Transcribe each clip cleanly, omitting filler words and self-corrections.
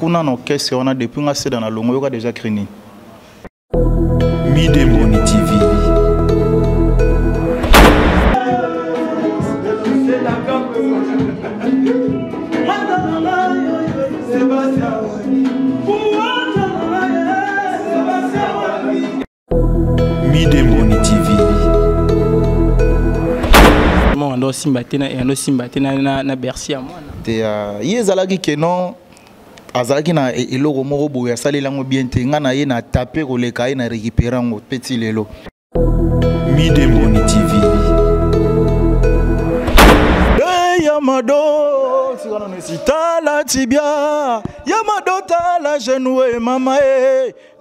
kuna na orchestre on a depuis nga c'est dans la longo yoka déjà crini Midemoni TV. Midemoni TV. Moi on simba tena et on simba tena na Bercy à moi. Te yezalaki kenon azalaki na eloko moko boya salelango bien te nga na ye na taper koleka ye na récupérer ngo petit lelo. Midemoni TV. Yamado sikana nesitala tibia Yamado tala genou mama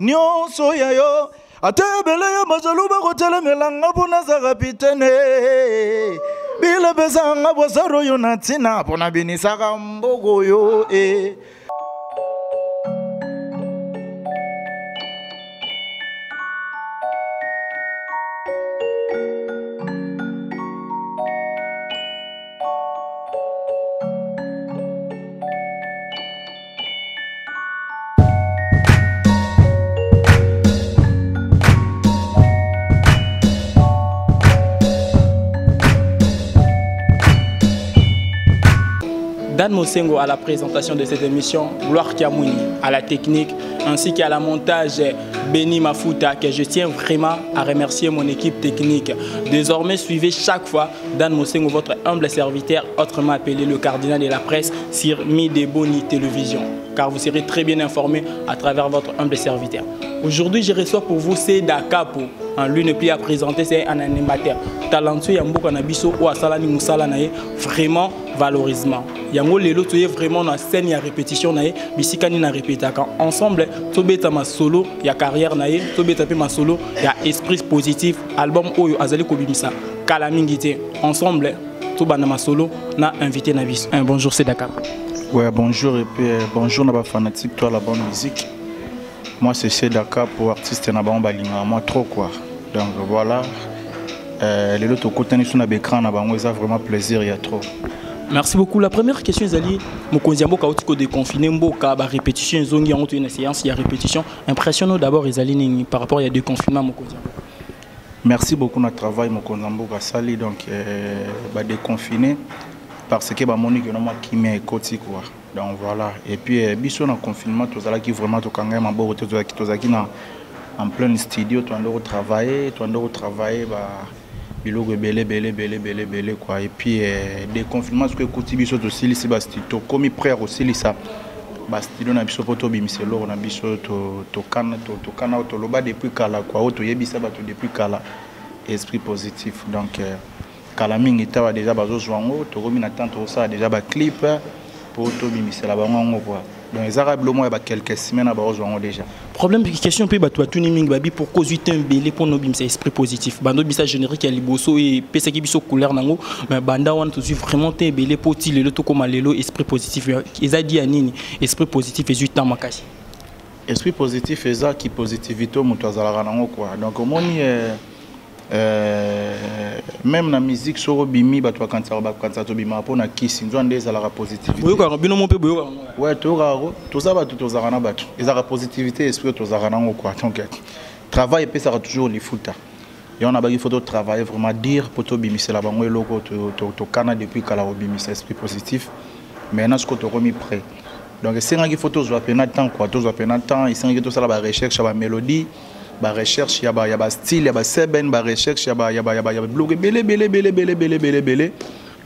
nyonso ya yo atebele ya mazaluba kotele melanga pona za kapitene bila bezanga bosaro yo natina pona binisaka mbogo yo Dan Mosengo à la présentation de cette émission, Gloire Kiamouni à la technique, ainsi qu'à la montage Benny Mafuta, que je tiens vraiment à remercier mon équipe technique. Désormais, suivez chaque fois Dan Mosengo, votre humble serviteur, autrement appelé le cardinal de la presse, sur Midemoni Télévision, car vous serez très bien informés à travers votre humble serviteur. Aujourd'hui, je reçois pour vous Seda Kapo. Lui ne plus à présenter, c'est un animateur talentueux. Yambo Nabiso ou Asalani Moussala nae vraiment valorisement. Yango lelo tu es vraiment dans scène ya répétition nae bisikani na répéta quand ensemble tobeta ma solo ya carrière nae tobeta pe ma solo ya esprit positif album oyo azali kobimisa kala mingité ensemble tobana ma solo na invité na bis. Bonjour c'est Dakar. Ouais, bonjour et puis bonjour na ba fanatique toi la bonne musique. Moi c'est Dakar pour artiste na ba balinga moi trop quoi. Donc voilà, les autres côtés sur l'écran, ça vraiment plaisir, il y a trop. Merci beaucoup. La première question est Ali, Mokonziambo Kaotiko déconfiné, Mboka, répétition, Zongi, on a une séance, il y a répétition. Impressionnant d'abord, Isaline, par rapport à des confinements, Mokonziambo. Merci beaucoup notre travail, Mokonziambo Kassali, donc déconfiné, parce que Monique et moi qui m'est côté quoi. Donc voilà, et puis, bisous dans le confinement, tout ça qui vraiment tout quand même en beau, tout ça qui n'a en plein studio, tu dois travailler, biloko belé quoi. Et puis des confinements que kuti biso to silisi ba studio comme frère aussi ça ba studio na biso poto bimiselo na biso to kana to loba depuis kala quoi to yebisa ba to depuis kala esprit positif donc kala mingi tawa déjà bazo zwango to komi na tante ça déjà ba clip pour to bimisela bango quoi. Donc les arabes le mois il y a quelques semaines à Barozouan déjà. Problème question puis bah toi tout niming babi pour cause un belé pour nos bim c'est esprit positif. Bando bisa générique à liboso et pesa qui biso couleur nango mais banda on tout vraiment te belé pour ti le tout comme lelo esprit positif. Ils a dit à nini esprit positif et juste makasi. Esprit positif et ça qui positivité moto azala nango quoi. Donc au moins même la musique sur bimi bah toi quand ça to bima pour na kiss nzo ndé za la positivité boyoka bino mon pe boyoka ouais tout ça bah tout za kana ba ils a la positivité esprit to za kana quoi donc travail peut ça toujours les futa et on a il faut travailler vraiment dire pour to bimi c'est la bango loko to kana depuis kala bimi c'est esprit positif mais na ce que to remis prêt donc c'est un qui faut to zo peine temps quoi to zo peine temps et c'est tout ça la recherche la mélodie ba recherche ya ba style ya ba seben ba recherche ya ba blog belé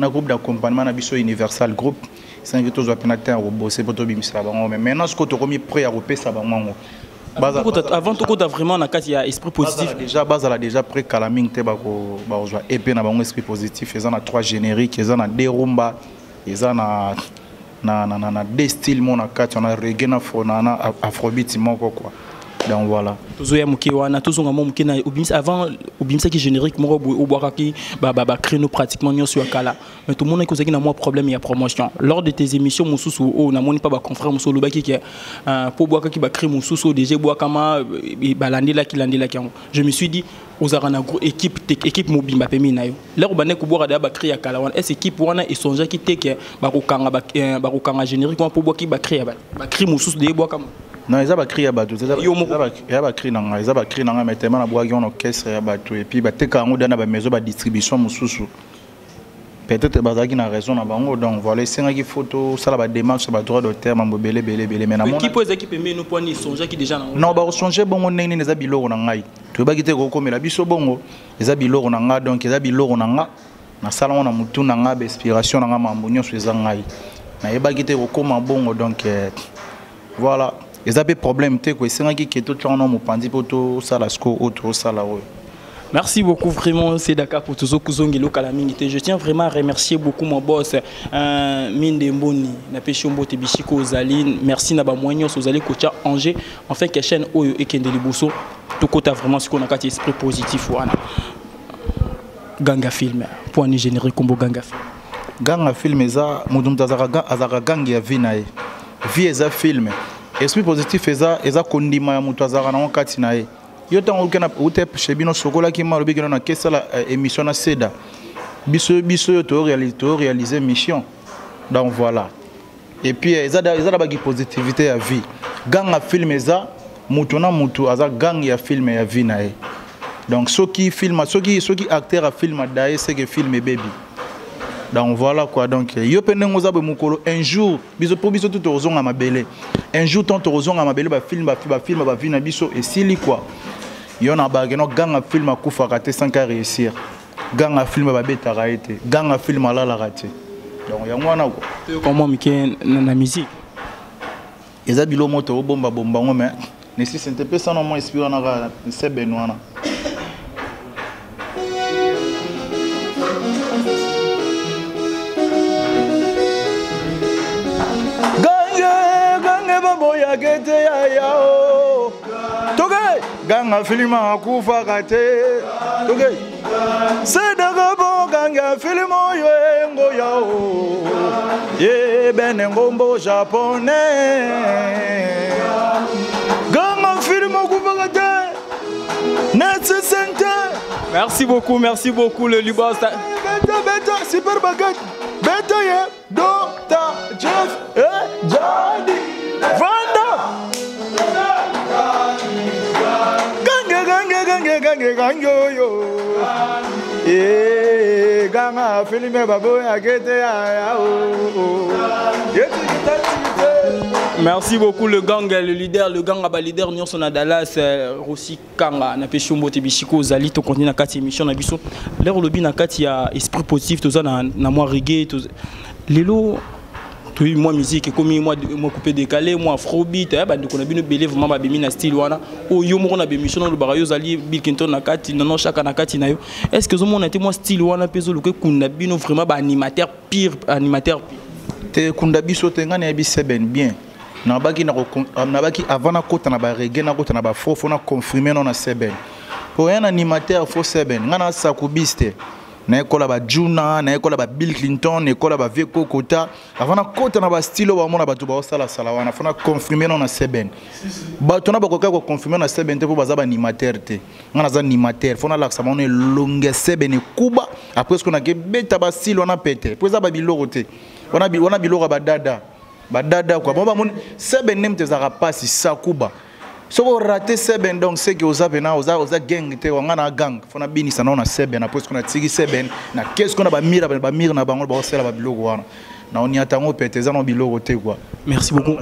na groupe d'accompagnement na biso universal group c'est que tous opérateurs au bosser pour to bimisa bango mais maintenant ce que to remis prêt à repesa bango avant tout tu vraiment na kati ya esprit positif déjà base là déjà prêt calaming te ba ozwa épée na bango esprit positif ils en a 3 génériques ils en a des rumba ils en a na des styles mon na kati on a reggae na afrobeat moko quoi. Donc voilà. Tozoya mukiwana tozonga mo mukina avant obimisa qui générique mo boaka ki ba créneau pratiquement nyonso ya kala mais tout le monde kozaki na moi problème ya promotion lors de tes émissions mususu o na moni pas ba confrère mususu lobaki ki pour boaka ki ba créer mususu déjà boaka ma balandela ki je me suis dit ozarana gros équipe mobimba pe mina yo là obane ko boaka da ba créer ya kala wana est équipe wana esonja ki teke ba kokanga générique pour boaka ki ba créer mususu de boaka ma. Non, ils ont créé à bateau. Ils ont créé dans un météo, on a un orchestre à bateau. Et puis, ils ont dans la maison de distribution. Peut-être que ils ont raison. Donc, voilà, c'est une photo, ça la démarche, ça droit d'auteur, belé. Mais qui peut équiper mais nous points songer qui déjà non, bah songer bon, on est les habilo on a ngai. Tu vas quitter Roko, mais la biso bongo, les habilo on a nga, donc les habilo on a nga. Na salon on a mutu na nga, inspiration na nga mambonyo sur les angai. Na yeba quitter Roko mambongo, donc voilà. Ils ont des problèmes, merci beaucoup vraiment, c'est Dakar pour tous ceux je tiens vraiment à remercier beaucoup mon boss Minde Mboni, Napeshombo Tebishiko Zaline, merci Naba Moignos Ozali Kocha Angers, enfin que chaîne Oyo et Kendeli Bousso, tout côté vraiment ce qu'on a qu'à esprit positif wana. Ganga film, point ni générique combo Ganga film. Ganga film eza mudum tazaraga azara gangi ya vinae. Vie eza film. Esprit positif eza kondima ya mutu azara na wakati na ye. Yo tango kena ute shebino sokola ki malobi kena na kesa la émission na seda. Biso yo to réaliser mission. Donc voilà. Et puis eza da bagi positivité ya vie. Gang a film eza mutu na mutu aza gang ya film ya vie na ye. Donc ceux qui acteur a film daye c'est que film baby. Donc voilà quoi, donc yo pene ngozabe mukolo un jour biso po biso tout ozonga mabele un jour tant ozonga mabele ba film ba vina biso et sili quoi yo na bageno ganga film akufa raté sans qu'à réussir ganga film ba beta raité ganga film ala la raté donc ya ngwana ko comment mike na musique eza bilo moto bomba ngome ne si c'était pas ça non moi inspiré na c'est benwana. Gete ya yao toge ganga filima kufa kate toge sedaga bo ganga filimo yengo yao ye benengombo japonais ganga filimo kufa kate netse sente. Merci beaucoup le Libas beta super baguette beta ye Dr. Jeff Jadi Vanda gange yo ganga filime babo ya kete ya merci beaucoup le gang le leader leader nyon son Dallas Rossi Kanga na Peshombo Tebishiko Zali to continue na kati émission na biso l'air lobi na kati ya esprit positif to za na moi reggae to lelo tout moi musique comme moi coupé décalé moi afrobeat ba ndiko na bino belé vraiment ba bimi na style wana o yo mo na bémission no barayo zali Bill Clinton na kati non chaka na kati na yo est-ce que zo mo na te moi style wana peso luke kuna bino vraiment ba animateur pire te kunda biso te ngana bi seben bien na baki avant na kota na ba reggae na kota na ba fofo na confirmer non na seben pour un animateur fo seben ngana sakubiste na ekola ba Juna na ekola ba Bill Clinton na ekola ba Veko Kota avant na kota na ba style ba mona bato ba sala wana fona confirmer non na seben bato na bakoka ko confirmer na seben te po baza ba animateur te ngana za animateur fona la sama on longue seben kuba après ce qu'on a ke beta ba style wana pete po za ba biloko te wana biloko ba dada quoi bon ba mon seben nem te za rapasi sakuba. Si vous ratez Seben, donc c'est que vous avez gang, on a gang, on a bien ça, on a Seben, après qu'on a tiré Seben, qu'est-ce qu'on a mire na bango, c'est la bilogo, on y attend au pété, on a bilogo quoi. Merci beaucoup.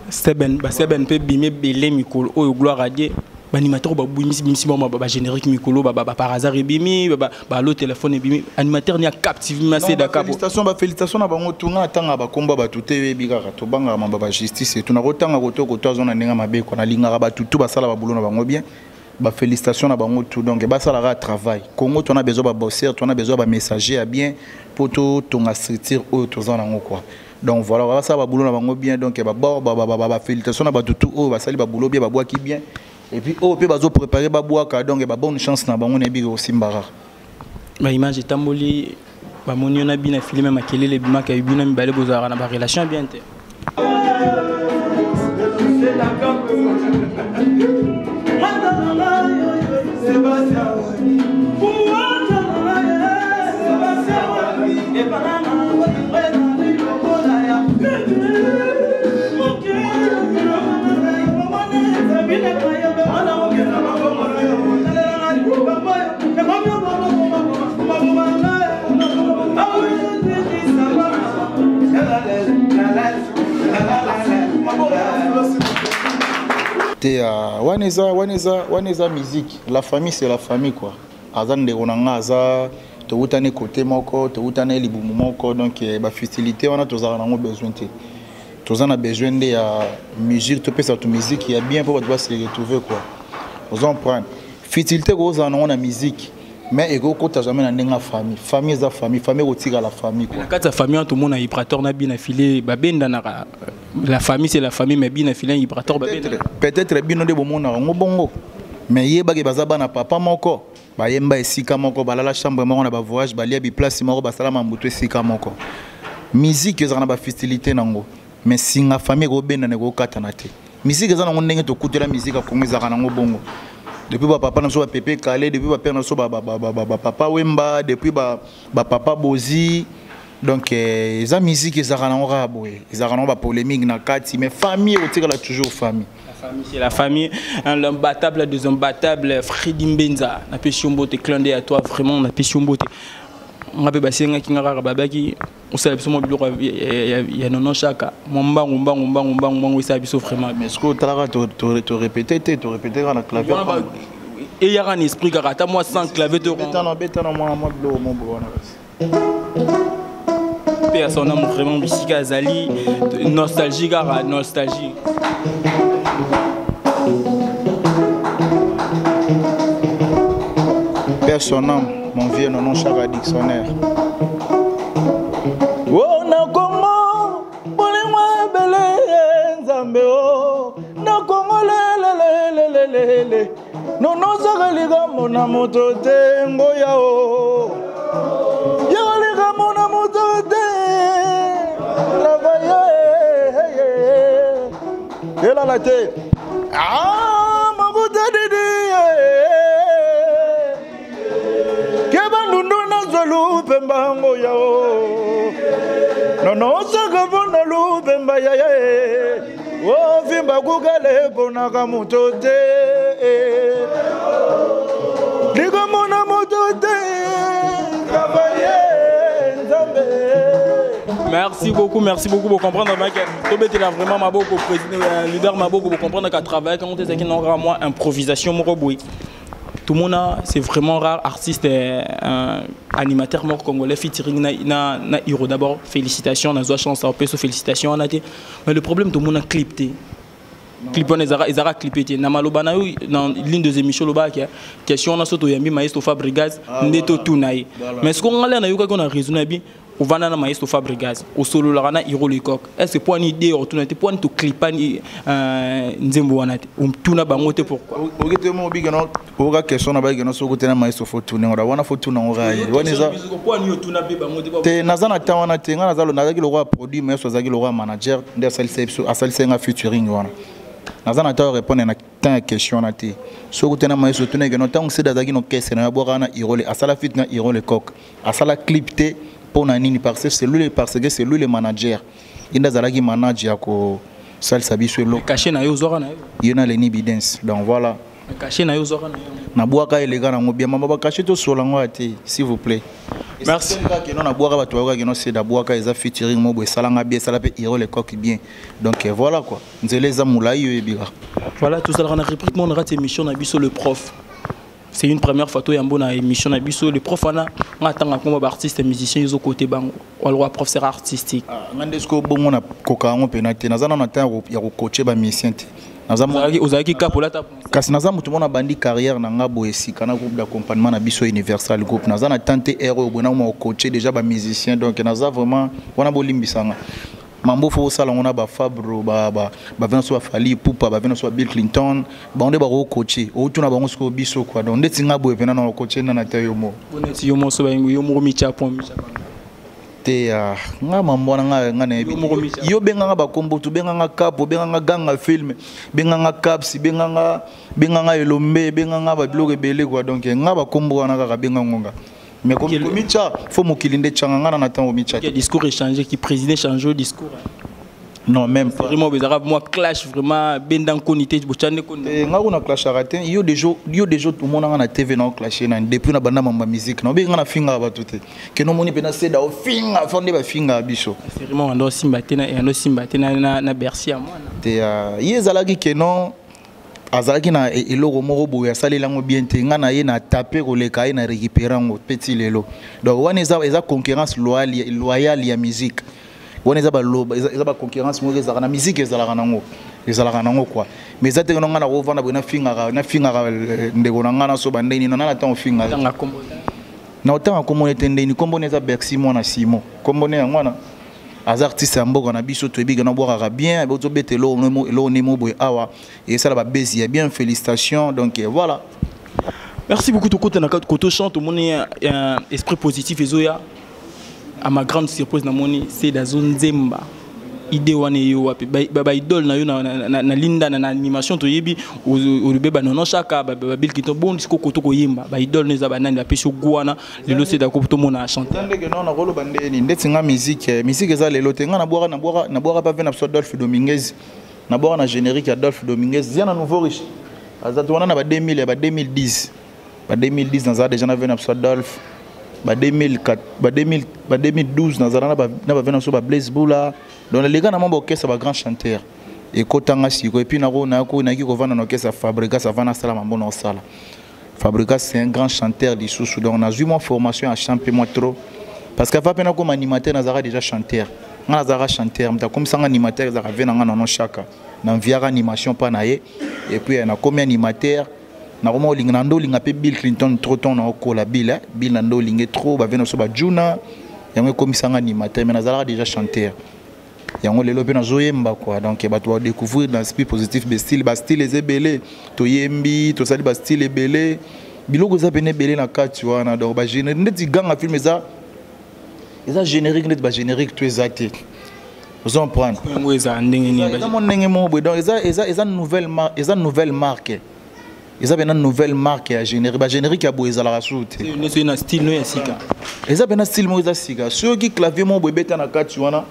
Seben peut bimer belé mikolo, oh gloire à Dieu. Animateur ba bimisi ba générique mikolo ba par hasard bimi ba le téléphone bimi animateur ni a captivé c'est Dakar. Félicitations na bango tunga tanga ba komba ba tuté bigara to banga ma ba justice et tuna rotanga ko to zona ninga mabe ko na linga ba tutu ba sala ba boulot na bango bien ba félicitations na bango tout donc ba sala ra travail Congo to na besoin ba bosser to na besoin ba messager à bien pour to tonga structure o to zona ngo quoi. Donc voilà, ça va boulot na bango bien donc ba félicitations na ba tutu o ba sali ba boulot bien ba bois qui bien et puis oh pe bazo préparer babwaka donc ba bonne chance na bango na bi aussi mbara ba image tamboli ba monio na bina filme makelele bimaka bina mibale bozara na ba relation bien te Waneza musique. La famille c'est la famille quoi. Azan de onanga aza to utane côté moko, to utane libumu moko donc ba facilité on a tous en besoin te. Tous en a besoin de musique, to peut ça musique il y a bien pour pouvoir se retrouver quoi. Vous en prendre. Facilité aux en on a musique. Mais ego ko ta jamais na famille. Famille za famille, famille otira la famille quoi. Quand ta famille tout le monde a hybrator na bien affilé ba benda na la famille c'est la famille mais bien affilé hybrator ba benda. Peut-être bino de bomo na bongo. Mais yeba ke bazaba na papa moko. Ba yemba esika moko ba la chambre moko na ba voyage ba lia bi place moko ba sala mambuto esika moko. Musique ezana na ba facilité nango. Mais singa famille go benda na go katana te. Musique ezana ngo ndenge to kutela musique akomeza kana ngo bongo. Depuis papa na so pépé calé depuis papa na so papa wemba depuis papa bozi donc les musique ils arrangent boy ils arrangent ba polémique na kati mais famille on tire là toujours famille. La famille c'est la famille l'imbattable des imbattables Freddy Mbenza na peshombo te clandé à toi vraiment na peshombo te on a basenga kinga babaki on sait absolument biloko ya nono chaka mbangu ça biso vraiment mais ce que tala te répéter dans la clavier et il y a un esprit karata moi sans clavier te beta moi mon bro à son âme vraiment musique azali nostalgie gara nostalgie personnel mon vieux nono chaka dictionnaire oh na Congo bolimwa bele nzambe oh na Congo le nono chaka ligambo na moto te ngoya oh ya ligambo na moto te la vaye ela la te ah mabuta didi Lu pembango yao nono saka bona lu pemba ya o vimba kugale bona kamutote diga mona motote travailler nzambe. Merci beaucoup pour comprendre que Tobete là vraiment ma beaucoup président leader ma beaucoup pour comprendre qu'à travailler quand on était qui n'aura moi improvisation mon robot. Tout le monde c'est vraiment rare artiste animateur mort congolais featuring na hiro d'abord félicitations na zoa chance au peso félicitations na mais le problème tout le monde a clipté clip on ils a clippé na maloba na dans ligne des émissions loba question na soto yambi maestro Fabregas neto tunai mais ce qu'on a là na yoka qu'on a raisonné bien au vana na maestro Fabregas au solo la na hiro le coq est-ce pour une idée ou tunate pour to clipani nzembo wana tuna bango te pourquoi okete mo bi gano oka question na ba gano so kotena maestro photo ne ora wana photo na ora wana za te nazana tawana te ngana zalo nazaki le roi produit maestro zaki le roi manager de salsenga featuring wana nazana ta répondre na tant question na te so kotena maestro tuna gano tant c'est dazaki no question na boka na irole asala fit na irole coq asala clip te pour nani parce que c'est lui le manager inda zalaki manager ko salsa biso lo caché na yo zora na yo yena le evidence donc voilà caché na yo zora na yo na boaka elega na ngobia mama ba caché to solango ate s'il vous plaît merci que non na boaka ba toaka que non c'est da boaka eza featuring mo bo salanga bien sala pe hiro le coq bien donc voilà quoi nzele za mulai yo ebira voilà tout ça on a repris mon rat émission na biso le prof. C'est une première photo yambo na émission na biso le prof ana ngatanga comme artiste musicien ils au côté bango walwa professeur artistique ngandesko bongo na kokango penate nazana na temps ya ko coacher ba musicien te nazamu ozaki kapola ta kasi nazamu tout monde bandi carrière na ngabo esika na groupe d'accompagnement na biso Universal Group nazana tante héros bona mo coacher déjà ba musicien donc naza vraiment wana bolimbisanga mambo faut ça on a ba Fabro ba venir soit Fali Poupa ba venir soit Bill Clinton ba on est ba coacher o tuna ba ngo biso quoi donc ndeti ngabo e pena na coacher na tayo mo oneti yo mo so ba yo mo micha point te nga mambo na nga na yo benga nga ba kombo tu benga nga kapo benga nga ganga film benga nga caps benga nga elombe benga nga ba blog ebele quoi donc nga ba kombo na ka benga ngonga mais comme micha faut mokilinde changa nga na tango micha qui discours échangé qui président changer discours non même pas vraiment les arabes moi clash vraiment ben dans conité bochane ko nga kuna clash aratin yo des jours tout monde na TV na clasher na depuis na banda mamba musique na benga na finga ba tout que no moni pena seda o finga fonde ba finga biso c'est vraiment ndo simba tena na Bercy à moi te yezalaki que non azalaki na eloko moko boya salelango bien te nga na ye na taper koleka ye na récupérer ngo petit lelo donc wana eza concurrence loyale ya musique on est à concurrence moi na musique ezalaka nango quoi mais ça te nga na rovana bona finga ndeko na nga na so bandeni na na temps finga na otanga komone tendeni kombone za Bercy moi na Simon kombone ya ngwana az artiste amboka na biso to ebiga na boka bien bozo betelo lo nemo boy awa et ça la bezi bien félicitations donc voilà merci beaucoup to côté na côté chante mon esprit positif ezoya. À ma grande surprise, c'est dans une zemba. Idée wane yo wapi ba idole na yo na linda na animation to yebi o beba non chaka ba Bill Clinton bon disco koto ko yimba ba idole neza ba nani ba peso guana lelo c'est da ko to mona chanter ndenge non na rolo bandeni ndeti nga musique eza lelo te nga na boira pas venir sur Adolphe Dominguez na boira na générique Adolphe Dominguez zia na nouveau riche azatu wana na ba 2000 et ba 2010 dans ça déjà na venir sur Adolphe ba 2004 ba 2012 na zana na ba venir sur ba Blaise Boula donc les gars na mambo orchestre ba grand chanteur et kotanga siko et puis na ko ki ko vana na orchestre Fabrica ça va na sala mambo na sala Fabrica c'est un grand chanteur du sous donc on a eu mon formation à chanter moi trop parce que va pena comme animateur na zara déjà chanteur na zara chanteur mta comme ça animateur zara vena na non chaka na viara animation pa na ye et puis na comme animateur na romo lingando linga pe Bill Clinton trop ton na ko la Bill nando lingé trop ba vena so ba Juna yango comme ça animateur mais na zara déjà chanteur yango lelo pe na zoyemba quoi donc ba to découvrir dans l'esprit positif be style les ebele to yembi to sali ba style ebele biloko za bene belé na kati wana donc ba générique ndeti ganga film eza générique ndeti ba générique to exacté vous en prendre eza ndenge ni ba mon ndenge mo donc eza nouvelle marque eza bena nouvelle marque ya générique ba générique ya bo eza la rasoute c'est na style no ya sika eza bena style mo eza sika ceux qui clavier mo beta na kati wana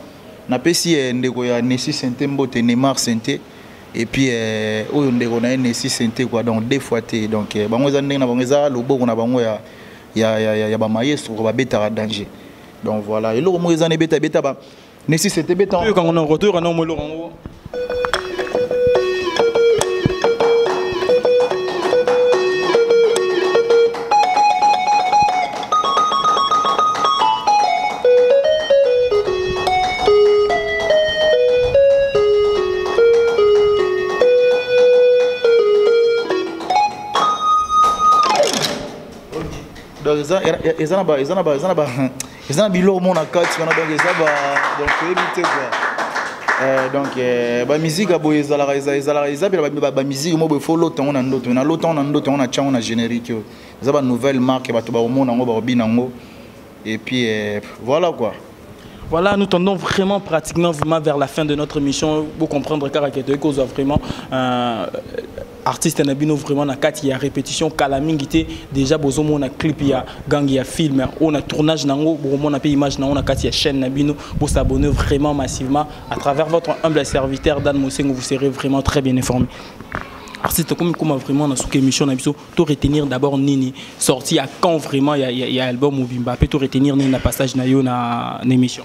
na pesi ndeko ya Nessi Sente mbote Neymar Sente et puis oyo ndeko na Nessi Sente quoi donc deux fois té donc bango za ndenge na bango za loboko na bango ya ba maestro ba beta danger donc voilà eloko mo za ne beta ba Nessi Sente beta quand on en retour na mo lo ils ont biloko mona kati wana donc eza ba donc éviter quoi donc ba musique abo ezala ba musique mo be follow tongo na ndoto na chango na générique eza ba nouvelle marque ba to ba mona ngo ba bina ngo et puis voilà quoi. Voilà, nous tendons vraiment pratiquement vers la fin de notre émission pour comprendre caractère cause vraiment artiste nabino vraiment na kati ya répétition kala mingité déjà bozomo na clip ya gang ya film on a tournage nango bomo na pe image nango na kati ya chaîne nabino pour s'abonner vraiment massivement à travers votre humble serviteur Dan Mosengo vous serez vraiment très bien informé. Artiste comme vraiment dans cette émission na biso to retenir d'abord nini sorti à quand vraiment il y a album Mobimba peut to retenir nini na passage na yo na émission.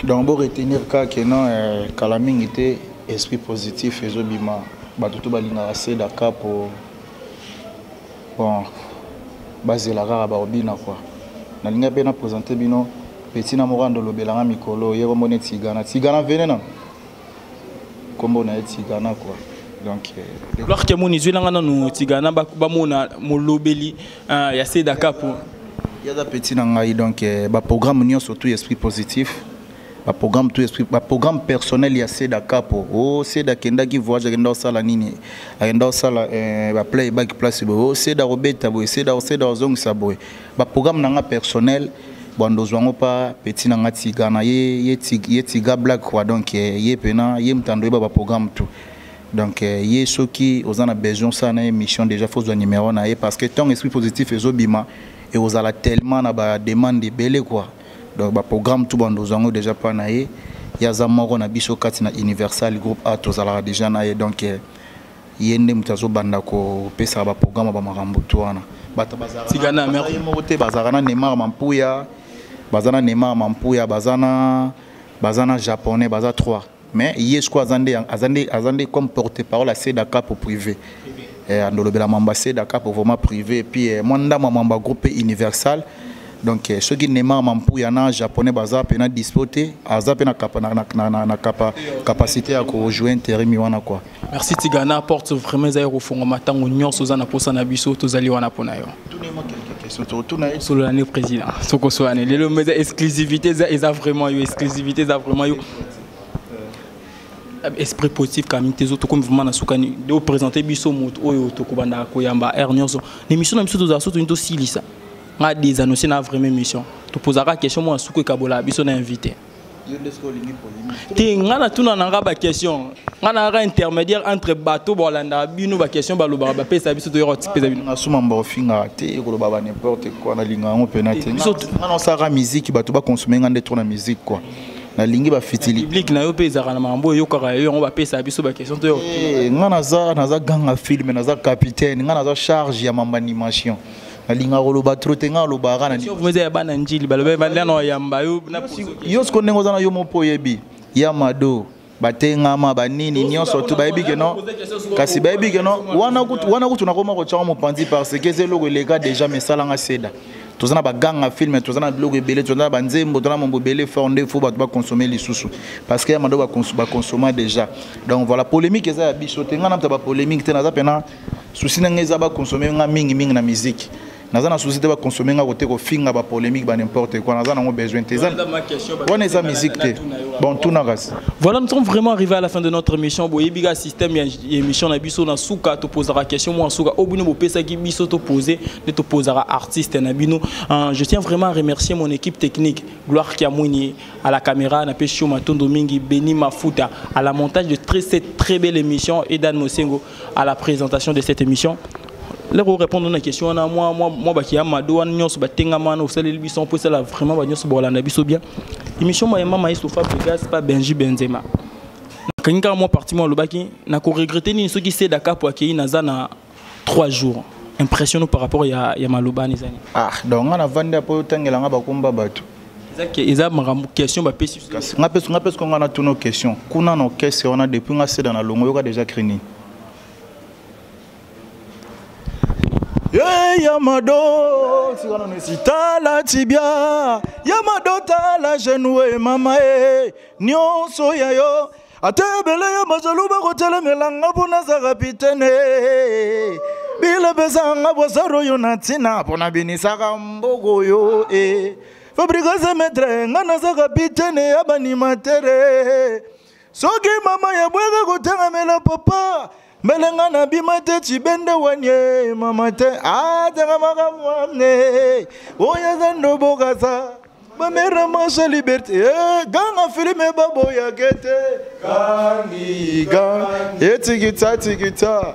Donc pour retenir que non kala mingité esprit positif ezobima batutu balinga c'est d'accord pour bon baser la rare baobina quoi na linga pe na présenter bino petit na morando lobelanga mikolo yeko mone tigana venena kombo na tigana quoi donc alors que mon izulanga na no tigana ba mona molobeli ya c'est d'accord pour ya da petit na ngai donc ba programme union surtout esprit positif programme tout esprit programme personnel ya Seda Capo oh Seda kenda ki voyage kenda osala nini kenda osala ba play back place bo Seda robeta bo Seda ozong sabo ba programme nanga personnel bondo zwango pa petit nanga tigana ye tiga black quoi donc ye pena ye mtando ba programme tout donc ye soki ozana besoin ça na émission déjà faut un numéro na ye parce que ton esprit positif ezobima et ozala tellement na ba demande belé quoi. Donc le programme tout bando zango déjà pas naé ya zamoro na biso kati na Universal groupe A tozala déjà naé donc yende mutazo banda ko pesa ba programme ba marambo toana bata bazara Tigana merci moté bazara na Neymar Mampuya bazana japonais baza 3 mais yes quoi azande comme porte-parole à Seda Capo privé andolobela mamba Seda Capo vraiment privé et puis moi ndama mamba groupe Universal. Donc ceux qui Neymar Mampuya na japonais baza pena dispoté aza pena capacité à jouer intérim wana quoi. Merci Tigana porte vraiment zairo fongo matango nyonso za na posa na biso tozali wana pona yo. Tournez-moi quelques questions tourner sur l'année président. Soko soane le mais exclusivité za vraiment yo exclusivité za vraiment yo. Esprit positif comme tes autres comme vraiment na sukani de présenter biso moto oyo to kobanda ko yamba ernyoso. L'émission na biso toza so to silisa. On des annoncés na vraie mission. Tu poseras la question moi souko kabola biso na invité. Ti ngana tuna nanga ba question. Ngana ra intermédiaire entre bateau bolanda bino ba question ba loba ba pesa biso to yoro pesa bino. Na suma mba ofinga te ko loba n'importe quoi na linga on penate. Ngana sara musique bato ba consommer ngande tourna musique quoi. Na lingi ba fitili. Public na yo pesa kana mambo yo kara yo on ba pesa biso ba question to yoro. Ngana za ganga film na za capitaine ngana za charge ya mamba animation. Alinga roloba trotenga lobara na vous me bana njili balobe balano yamba yo na yo skondengo zana yo mopo yebi yamado batenga ma banini nyonso tu bayebi ke non kasi bayebi ke non wana kutu na koma ko tshama mopanzi parce que c'est logo les gars déjà mais salanga Seda tozana ba ganga film tozana logo ebele tozana ba nzembo tozana mombo belé fondé faut ba consommer les sous parce que yamado ba consommer déjà donc voilà polémique eza ya biso tenga na ba polémique te na za pena souci na ngeza ba consommer nga mingi na musique. Nous avons souci de consommer côté ko finga ba polémique ba n'importe quoi. Nous avons besoin de ça. Musique bon tout nagas. Voilà, nous sommes vraiment arrivés à la fin de notre émission. Boye biga système émission na biso na suka to posera question moi suka obino bo pesa ki biso to poser de to posera artiste na bino. Je tiens vraiment à remercier mon équipe technique Gloire Kiamouni à la caméra na Pesho Matondo Mingi Beni Mafuta à la montage de cette très belle émission et Dan Mosengo à la présentation de cette émission. Là pour répondre à une question moi baki amado wan nyonso batenga mana osali biso pour ça vraiment ba nyonso bolanda biso bien émission moi maestro Fabregas pas Benji Benzema kanga moi parti moi lobaki na ko regretter ni soki Seda Capo akei naza na 3 jours impressionné par rapport ya maloba ni zani donc on a vendu pour tangela nga bakumba bato eza makambo question ba pesi ngapes ko ngana tuno question kuna no question on a depuis nga Seda na longo yoka déjà crini. Yamado, si on ne cita la tibia, Yamado ta la genoue mama nyon soya yo, atebele ya mazaluba kotele melanga pona za kapitene, bila bezanga bosaro yo natina pona binisaka mbogo yo Fabrice metre ngana za kapitene abani matere, soki mama ya bwega kotenga mela papa. Melenga na bimate chibende wanye mamate tanga makamwane oya zando bogasa bamera masha liberté ganga filme babo ya gete kangiga tikita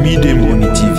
Midemoni TV.